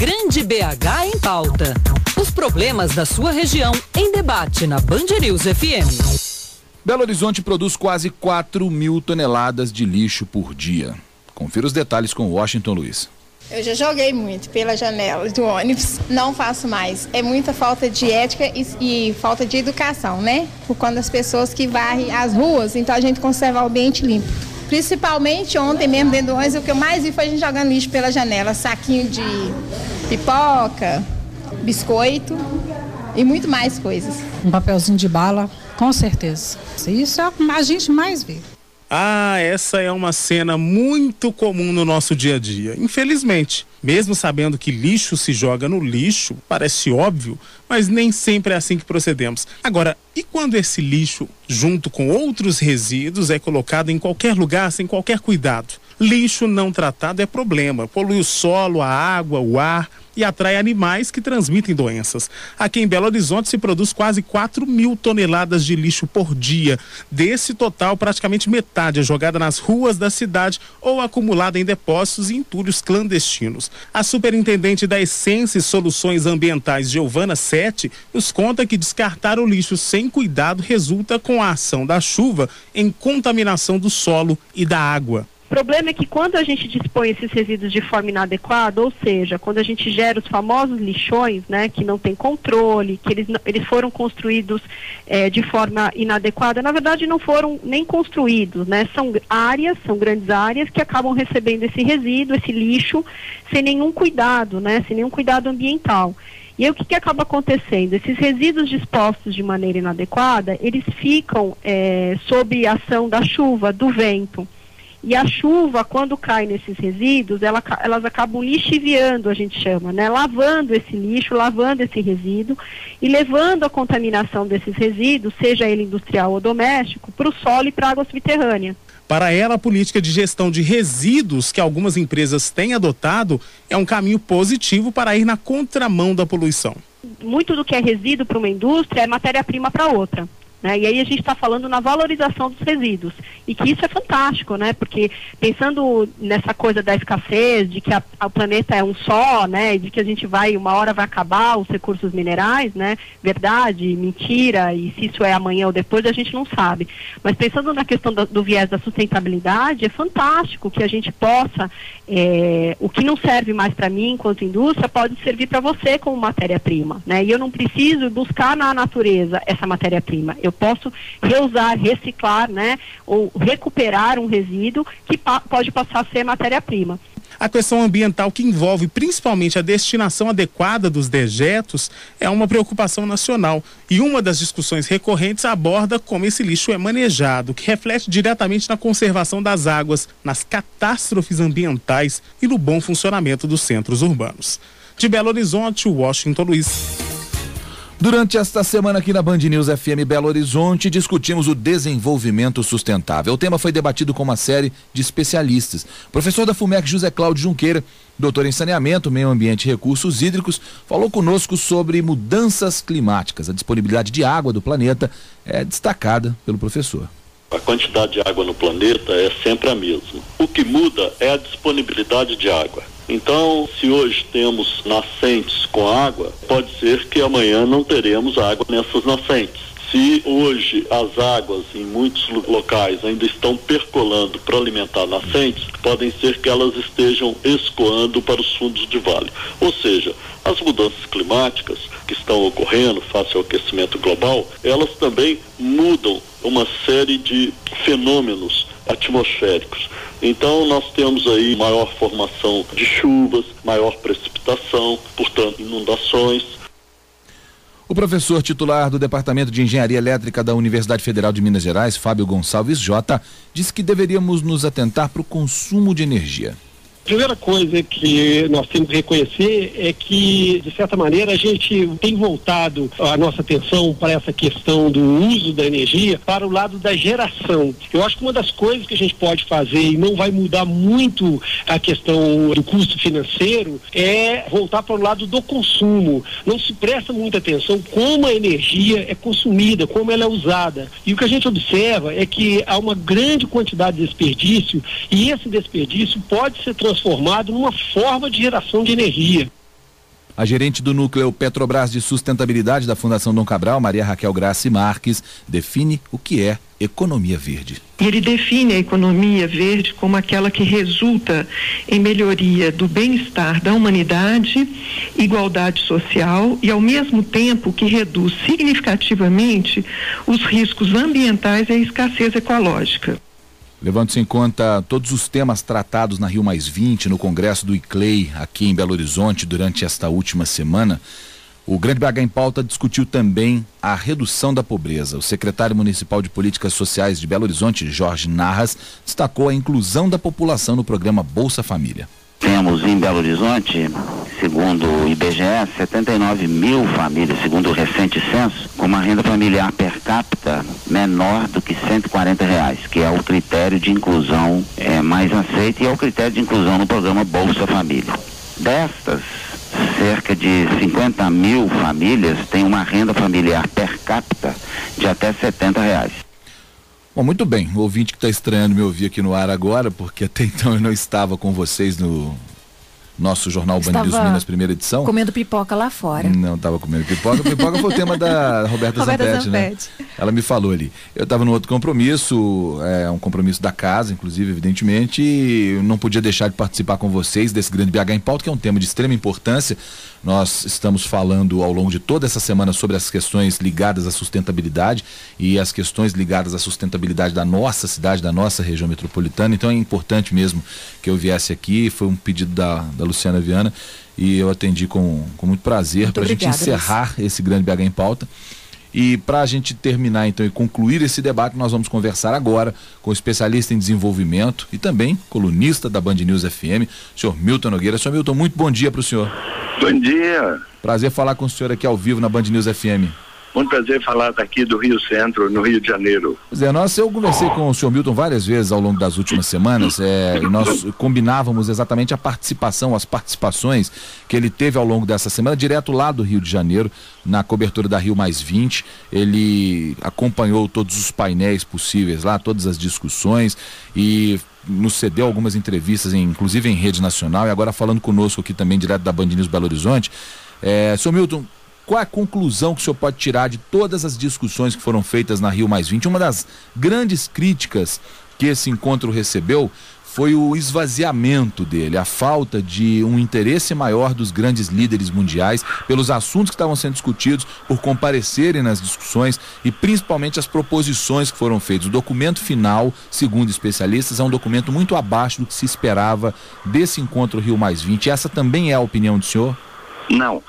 Grande BH em pauta. Os problemas da sua região em debate na Band News FM. Belo Horizonte produz quase 4.000 toneladas de lixo por dia. Confira os detalhes com Washington Luiz. Eu já joguei muito pela janela do ônibus, não faço mais. É muita falta de ética e falta de educação, né? Por conta das pessoas que varrem as ruas, então a gente conserva o ambiente limpo. Principalmente ontem mesmo dentro do ônibus, o que eu mais vi foi a gente jogando lixo pela janela, saquinho de pipoca, biscoito e muito mais coisas. Um papelzinho de bala, com certeza. Isso é o que a gente mais vê. Ah, essa é uma cena muito comum no nosso dia a dia, infelizmente. Mesmo sabendo que lixo se joga no lixo, parece óbvio, mas nem sempre é assim que procedemos. Agora, e quando esse lixo, junto com outros resíduos, é colocado em qualquer lugar sem qualquer cuidado? Lixo não tratado é problema, polui o solo, a água, o ar e atrai animais que transmitem doenças. Aqui em Belo Horizonte se produz quase 4.000 toneladas de lixo por dia. Desse total, praticamente metade é jogada nas ruas da cidade ou acumulada em depósitos e entulhos clandestinos. A superintendente da Essência e Soluções Ambientais, Giovana Sete, nos conta que descartar o lixo sem cuidado resulta com a ação da chuva em contaminação do solo e da água. O problema é que quando a gente dispõe esses resíduos de forma inadequada, ou seja, quando a gente gera os famosos lixões, né, que não tem controle, que eles foram construídos de forma inadequada, na verdade não foram nem construídos, né, são grandes áreas que acabam recebendo esse resíduo, esse lixo, sem nenhum cuidado, né, sem nenhum cuidado ambiental. E aí o que acaba acontecendo? Esses resíduos dispostos de maneira inadequada, eles ficam sob a ação da chuva, do vento. E a chuva, quando cai nesses resíduos, elas acabam lixiviando, a gente chama, né? Lavando esse lixo, lavando esse resíduo e levando a contaminação desses resíduos, seja ele industrial ou doméstico, para o solo e para a água subterrânea. Para ela, a política de gestão de resíduos que algumas empresas têm adotado é um caminho positivo para ir na contramão da poluição. Muito do que é resíduo para uma indústria é matéria-prima para outra. Né? E aí a gente está falando na valorização dos resíduos, e que isso é fantástico, né? Porque pensando nessa coisa da escassez, de que o planeta é um só, né? E de que a gente uma hora vai acabar os recursos minerais, né? Verdade, mentira, e se isso é amanhã ou depois a gente não sabe. Mas pensando na questão do viés da sustentabilidade, é fantástico que a gente possa, o que não serve mais para mim enquanto indústria, pode servir para você como matéria-prima, né? E eu não preciso buscar na natureza essa matéria-prima. Eu posso reusar, reciclar, né, ou recuperar um resíduo que pode passar a ser matéria-prima. A questão ambiental, que envolve principalmente a destinação adequada dos dejetos, é uma preocupação nacional. E uma das discussões recorrentes aborda como esse lixo é manejado, que reflete diretamente na conservação das águas, nas catástrofes ambientais e no bom funcionamento dos centros urbanos. De Belo Horizonte, Washington Luiz. Durante esta semana aqui na Band News FM Belo Horizonte, discutimos o desenvolvimento sustentável. O tema foi debatido com uma série de especialistas. O professor da FUMEC, José Cláudio Junqueira, doutor em saneamento, meio ambiente e recursos hídricos, falou conosco sobre mudanças climáticas. A disponibilidade de água do planeta é destacada pelo professor. A quantidade de água no planeta é sempre a mesma. O que muda é a disponibilidade de água. Então, se hoje temos nascentes com água, pode ser que amanhã não teremos água nessas nascentes. Se hoje as águas em muitos locais ainda estão percolando para alimentar nascentes, podem ser que elas estejam escoando para os fundos de vale. Ou seja, as mudanças climáticas que estão ocorrendo face ao aquecimento global, elas também mudam uma série de fenômenos atmosféricos. Então nós temos aí maior formação de chuvas, maior precipitação, portanto inundações. O professor titular do Departamento de Engenharia Elétrica da Universidade Federal de Minas Gerais, Fábio Gonçalves Jota, disse que deveríamos nos atentar para o consumo de energia. A primeira coisa que nós temos que reconhecer é que, de certa maneira, a gente tem voltado a nossa atenção para essa questão do uso da energia para o lado da geração. Eu acho que uma das coisas que a gente pode fazer e não vai mudar muito a questão do custo financeiro é voltar para o lado do consumo. Não se presta muita atenção como a energia é consumida, como ela é usada. E o que a gente observa é que há uma grande quantidade de desperdício, e esse desperdício pode ser transformado numa forma de geração de energia. A gerente do núcleo Petrobras de Sustentabilidade da Fundação Dom Cabral, Maria Raquel Grassi Marques, define o que é economia verde. Ele define a economia verde como aquela que resulta em melhoria do bem-estar da humanidade, igualdade social e, ao mesmo tempo, que reduz significativamente os riscos ambientais e a escassez ecológica. Levando-se em conta todos os temas tratados na Rio+20, no Congresso do ICLEI, aqui em Belo Horizonte, durante esta última semana, o Grande BH em Pauta discutiu também a redução da pobreza. O secretário municipal de Políticas Sociais de Belo Horizonte, Jorge Narras, destacou a inclusão da população no programa Bolsa Família. Temos em Belo Horizonte, segundo o IBGE, 79 mil famílias, segundo o recente censo, com uma renda familiar per capita menor do que R$140, que é o critério de inclusão mais aceito e é o critério de inclusão no programa Bolsa Família. Destas, cerca de 50 mil famílias têm uma renda familiar per capita de até R$70. Bom, muito bem, o ouvinte que está estranhando me ouvir aqui no ar agora, porque até então eu não estava com vocês no nosso jornal Band News Minas, primeira edição. Comendo pipoca lá fora. Não estava comendo pipoca. Pipoca foi o tema da Roberta Zampetti, né? Ela me falou ali. Eu estava no outro compromisso, um compromisso da casa, inclusive, evidentemente, e eu não podia deixar de participar com vocês desse Grande BH em Pauta, que é um tema de extrema importância. Nós estamos falando ao longo de toda essa semana sobre as questões ligadas à sustentabilidade e as questões ligadas à sustentabilidade da nossa cidade, da nossa região metropolitana. Então é importante mesmo que eu viesse aqui. Foi um pedido da Luciana Viana e eu atendi com muito prazer para a gente encerrar esse Grande BH em Pauta. E para a gente terminar então e concluir esse debate, nós vamos conversar agora com o especialista em desenvolvimento e também colunista da Band News FM, o senhor Milton Nogueira. Senhor Milton, muito bom dia para o senhor. Bom dia. Prazer falar com o senhor aqui ao vivo na Band News FM. Muito prazer falar daqui do Rio Centro, no Rio de Janeiro. Pois é, eu conversei com o senhor Milton várias vezes ao longo das últimas semanas, e nós combinávamos exatamente as participações que ele teve ao longo dessa semana, direto lá do Rio de Janeiro, na cobertura da Rio+20. Ele acompanhou todos os painéis possíveis lá, todas as discussões e nos cedeu algumas entrevistas, inclusive em rede nacional, e agora falando conosco aqui também, direto da Band News Belo Horizonte. Senhor Milton, qual é a conclusão que o senhor pode tirar de todas as discussões que foram feitas na Rio+20? Uma das grandes críticas que esse encontro recebeu foi o esvaziamento dele, a falta de um interesse maior dos grandes líderes mundiais pelos assuntos que estavam sendo discutidos, por comparecerem nas discussões e principalmente as proposições que foram feitas. O documento final, segundo especialistas, é um documento muito abaixo do que se esperava desse encontro Rio+20. Essa também é a opinião do senhor? Não,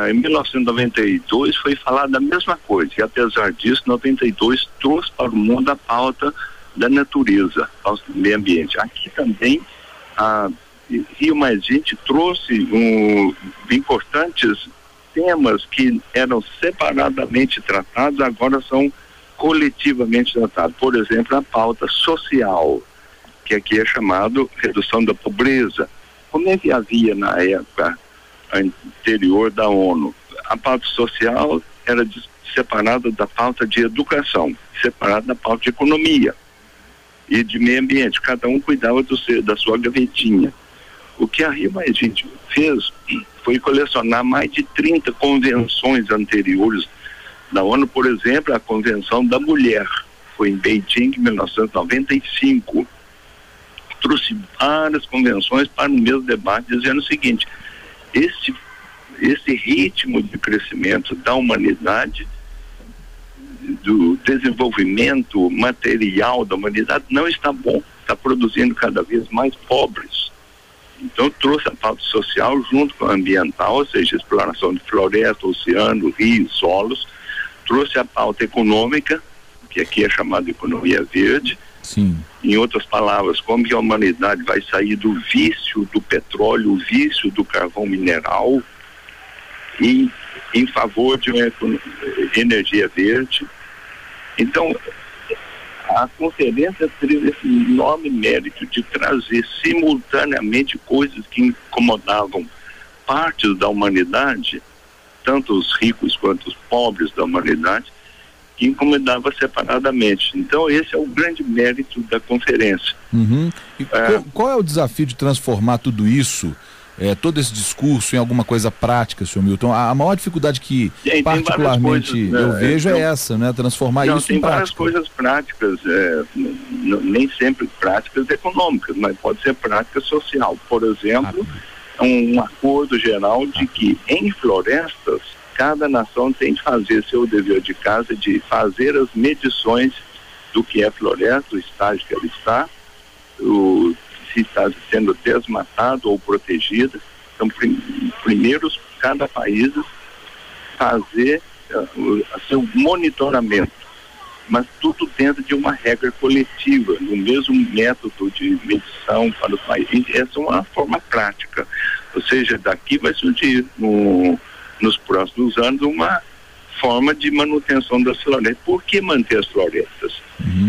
em 1992 foi falado a mesma coisa, e apesar disso, 92 trouxe para o mundo a pauta da natureza, pauta do meio ambiente. Aqui também, Rio+20 trouxe importantes temas que eram separadamente tratados, agora são coletivamente tratados. Por exemplo, a pauta social, que aqui é chamado redução da pobreza. Como é que havia na época anterior da ONU? A pauta social era separada da pauta de educação, separada da pauta de economia e de meio ambiente. Cada um cuidava da sua gavetinha. O que a Rio+20 fez foi colecionar mais de 30 convenções anteriores da ONU. Por exemplo, a Convenção da Mulher foi em Beijing em 1995. Trouxe várias convenções para o mesmo debate, dizendo o seguinte: esse ritmo de crescimento da humanidade, do desenvolvimento material da humanidade, não está bom, está produzindo cada vez mais pobres. Então trouxe a pauta social junto com a ambiental, ou seja, exploração de floresta, oceano, rios, solos. Trouxe a pauta econômica, que aqui é chamada de economia verde. Sim. Em outras palavras, como que a humanidade vai sair do vício do petróleo, o vício do carvão mineral, e em favor de uma energia verde. Então, a conferência teve esse enorme mérito de trazer simultaneamente coisas que incomodavam partes da humanidade, tanto os ricos quanto os pobres da humanidade, que incomodava separadamente. Então esse é o grande mérito da conferência. Uhum. E qual é o desafio de transformar tudo isso todo esse discurso em alguma coisa prática, senhor Milton? A maior dificuldade que particularmente coisas, eu vejo é essa, né? Transformar isso em prática. Tem várias coisas práticas, nem sempre práticas econômicas, mas pode ser prática social. Por exemplo, um acordo geral de que em florestas cada nação tem que fazer seu dever de casa, de fazer as medições do que é floresta, o estágio que ela está, se está sendo desmatado ou protegida. Então, primeiro, cada país fazer seu monitoramento, mas tudo dentro de uma regra coletiva, no mesmo método de medição para o país. Essa é uma forma prática, ou seja, daqui vai surgir nos próximos anos uma forma de manutenção das florestas. Por que manter as florestas?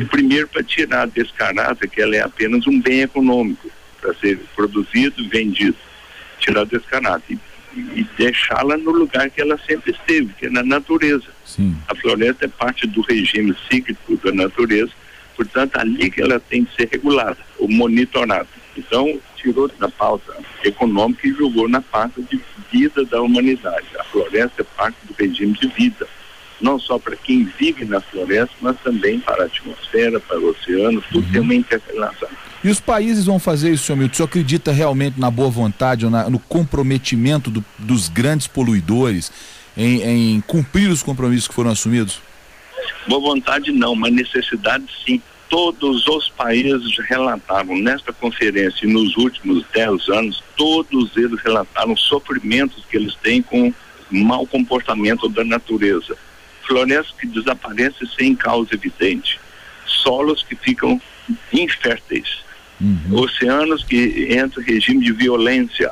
Primeiro, para tirar a descarada, que ela é apenas um bem econômico, para ser produzido e vendido. Tirar a descarada e deixá-la no lugar que ela sempre esteve, que é na natureza. Sim. A floresta é parte do regime cíclico da natureza, portanto, ali que ela tem que ser regulada ou monitorada. Então, tirou da pauta econômica e jogou na pauta de vida da humanidade. A floresta é parte do regime de vida, não só para quem vive na floresta, mas também para a atmosfera, para o oceano, tudo tem uma interrelação. E os países vão fazer isso, senhor Milton? O senhor acredita realmente na boa vontade ou no comprometimento dos grandes poluidores em cumprir os compromissos que foram assumidos? Boa vontade não, mas necessidade sim. Todos os países relataram nesta conferência e nos últimos 10 anos, todos eles relataram sofrimentos que eles têm com mau comportamento da natureza. Florestas que desaparecem sem causa evidente, solos que ficam inférteis, oceanos que entram em regime de violência,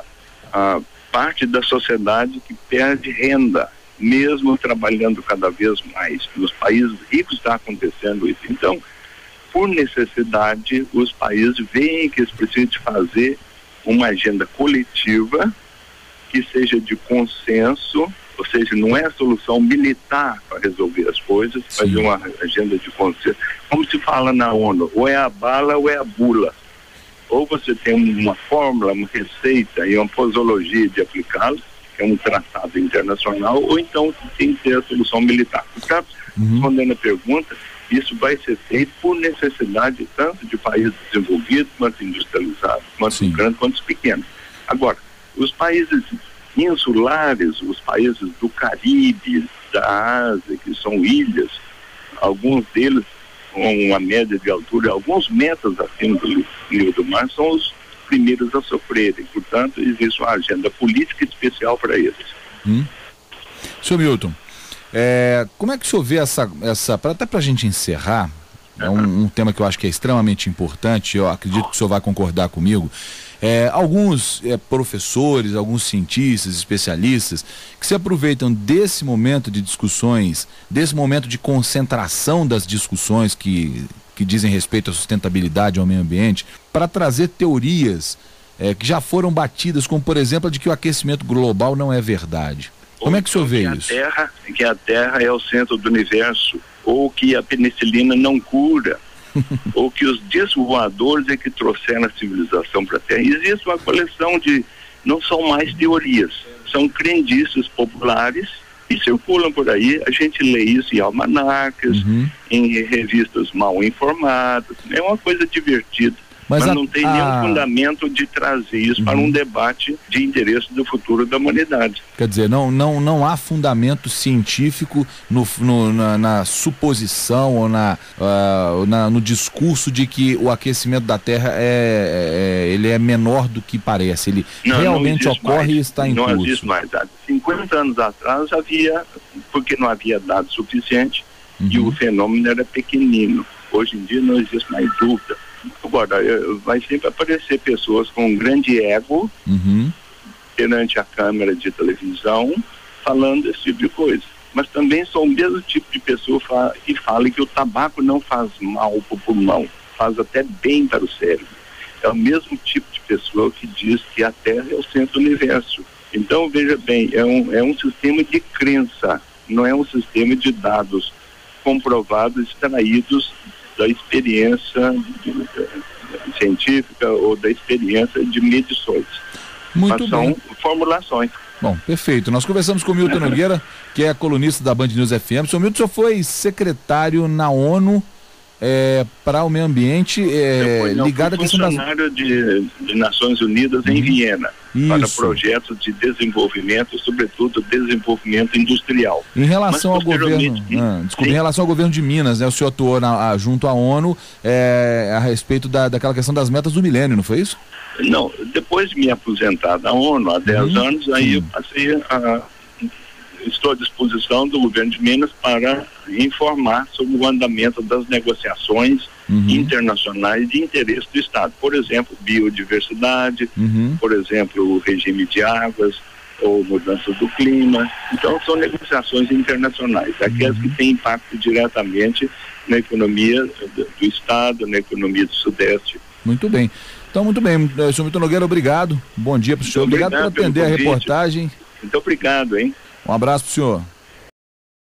a parte da sociedade que perde renda, mesmo trabalhando cada vez mais. Nos países ricos está acontecendo isso. Então, por necessidade, os países veem que eles precisam de fazer uma agenda coletiva que seja de consenso, ou seja, não é a solução militar para resolver as coisas, mas é uma agenda de consenso. Como se fala na ONU, ou é a bala ou é a bula. Ou você tem uma fórmula, uma receita e uma posologia de aplicá-la, que é um tratado internacional, ou então tem que ter a solução militar. Portanto, respondendo a pergunta, isso vai ser feito por necessidade tanto de países desenvolvidos, quanto industrializados, quanto grandes, quanto pequenos. Agora, os países insulares, os países do Caribe, da Ásia, que são ilhas, alguns deles com uma média de altura, alguns metros acima do nível do mar, são os primeiros a sofrerem. Portanto, existe uma agenda política especial para eles. Senhor Milton, como é que o senhor vê até para a gente encerrar, é um tema que eu acho que é extremamente importante, eu acredito que o senhor vai concordar comigo, alguns professores, alguns cientistas, especialistas, que se aproveitam desse momento de discussões, desse momento de concentração das discussões que dizem respeito à sustentabilidade ao meio ambiente, para trazer teorias que já foram batidas, como por exemplo a de que o aquecimento global não é verdade. Como é que o senhor vê isso? Que a Terra é o centro do universo, ou que a penicilina não cura, ou que os discos voadores é que trouxeram a civilização para a Terra. Existe uma coleção de, não são mais teorias, são crendices populares e circulam por aí. A gente lê isso em almanaques, em revistas mal informadas, é uma coisa divertida. Mas não tem nenhum fundamento de trazer isso para um debate de interesse do futuro da humanidade. Quer dizer, não há fundamento científico na suposição ou no discurso de que o aquecimento da Terra ele é menor do que parece. Ele realmente ocorre e está em curso. Não existe mais. Há 50 anos atrás havia, porque não havia dados suficientes e o fenômeno era pequenino. Hoje em dia não existe mais dúvida. Agora, vai sempre aparecer pessoas com um grande ego perante a câmera de televisão falando desse tipo de coisa. Mas também são o mesmo tipo de pessoa que fala que o tabaco não faz mal para o pulmão, faz até bem para o cérebro. É o mesmo tipo de pessoa que diz que a Terra é o centro do universo. Então, veja bem, é um sistema de crença, não é um sistema de dados comprovados, extraídos da experiência científica ou da experiência de medições. Muito Mas são bem. formulações. Bom, perfeito. Nós conversamos com o Milton Nogueira, que é colunista da Band News FM. Senhor Milton, o senhor foi secretário na ONU para o meio ambiente, ligado à questão das... funcionário de Nações Unidas em Viena, para Isso. projetos de desenvolvimento, sobretudo desenvolvimento industrial. Em relação ao governo, posteriormente, em relação ao governo de Minas, né? O senhor atuou junto à ONU a respeito daquela questão das metas do milênio, não foi isso? Não, depois de me aposentar da ONU há 10 anos, aí eu passei estou à disposição do governo de Minas para informar sobre o andamento das negociações internacionais de interesse do Estado. Por exemplo, biodiversidade, por exemplo, o regime de águas ou mudança do clima. Então, são negociações internacionais, aquelas que têm impacto diretamente na economia do Estado, na economia do Sudeste. Muito bem. Então, muito bem. Senhor Milton Nogueira, obrigado. Bom dia para o senhor. Obrigado por atender a reportagem. Muito obrigado, hein? Um abraço para o senhor.